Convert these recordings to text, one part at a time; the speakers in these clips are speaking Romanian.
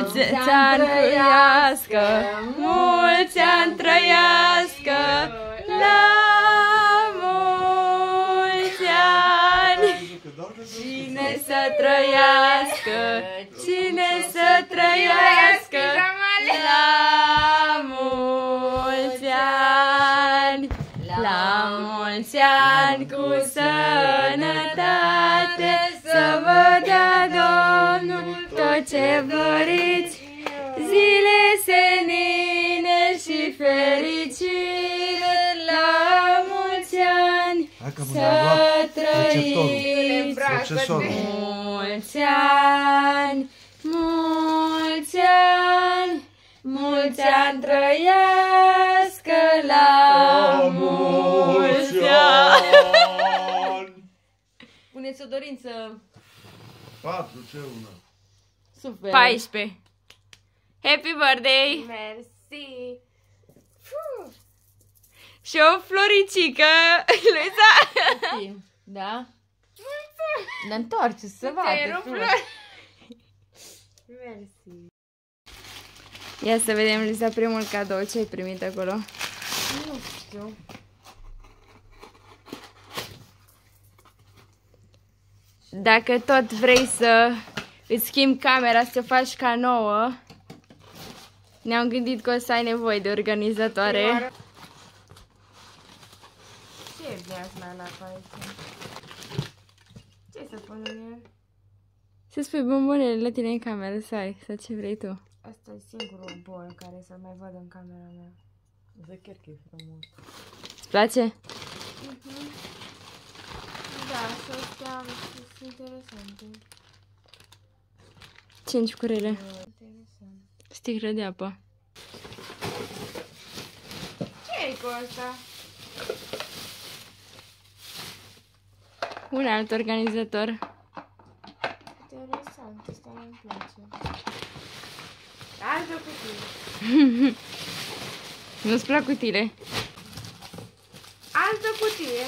mulți ani trăiască, mulți ani trăiască, la mulți ani. Cine să trăiască, cine să trăiască, la mulți ani. La mulți ani cu sănătate, să vă dea Domnul tot ce doriți, zile senine și fericire, la mulți ani să trăiți. Mulți ani, mulți ani, mulți ani trăiască, la mulți ani. Puneți o dorință. 4, ce una? Super. 14. Happy birthday! Mersi. Și o floricică, Luiza. Da? Dar întoarce să vadă. Mersi. Ia să vedem, Luiza, primul cadou. Ce ai primit acolo? Nu știu. Dacă tot vrei să îți schimbi camera, să o faci ca nouă, ne-am gândit că o să ai nevoie de organizatoare. Ce e bine la aici? Ce să pun în el? Să spui bombonele la tine în cameră, să ai, sau ce vrei tu. Asta e singurul bol care să-l mai văd în camera mea. Asta chiar că e frumos. Îți place? Da, astea sunt interesante. 5 curele. Interesant. Sticlă de apă. Ce e cu asta? Un alt organizator. Interesant, asta îmi place. Altă cutie. Nu-ți plac cutiile? Altă cutie.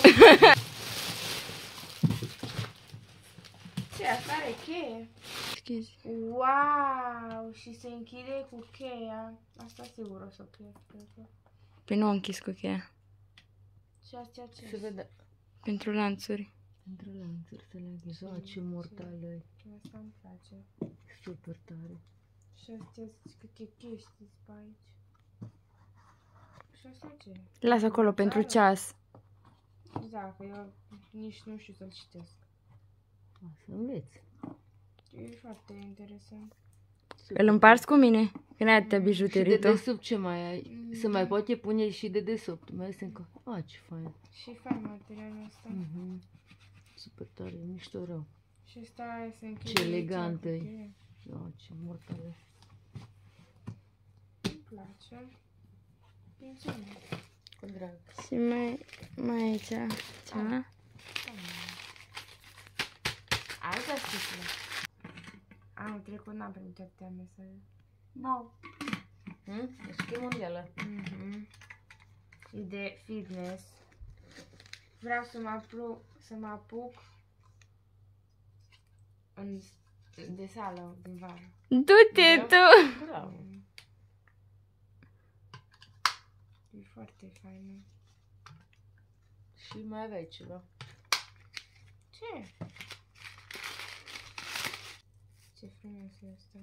Ce, asta are cheie? Schizi. Wow! Și se închide cu cheia. Asta sigur o să plec, cred că. Păi nu am închis cu cheia. Și astea ce? Se vede. Pentru lanțuri. Între lanțuri să le închis. Ce mortală e. Asta îmi place. Super tare. Și astea câte chestii pe aici. Și asta ce? Lasă acolo pentru ceas. Da, că eu nici nu știu să-l citesc. Să înveți. E foarte interesant. Îl împarți cu mine? Că n-ai atâtea Și bijuterii de tu. desubt ce mai ai? Se mai poate pune și de desubt. Mai este încă. Ce fain. Și fain materialul ăsta. Super tare, mișto rău. Și asta se închide. Ce aici, elegant cu e. cheie. Ce mortală. Îmi place. Pințele. Cu drag. Și mai aici ceva? Alta sticlă. Anul trecut n-am primit atâtea mesaje. Wow. E schimb mondială. E de fitness. Vreau să mă apuc de sală din vară. Du-te tu! Bravo. E foarte faină. Și mai aveai ceva. Ce? Ce frumos e asta.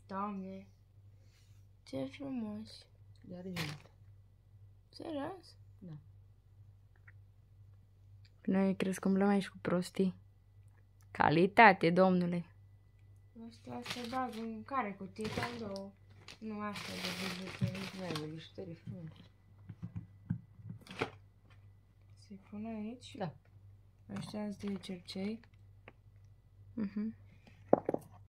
Doamne, ce frumos. De argint. Serios? Da. Noi crezi că umblăm aici cu prostii. Calitate, domnule. Astea se bag în care cutie? Am două. Nu, asta de bijuterii. Nu ai de bijuterii frumos. Se pune aici? Da. Ăștia de cercei.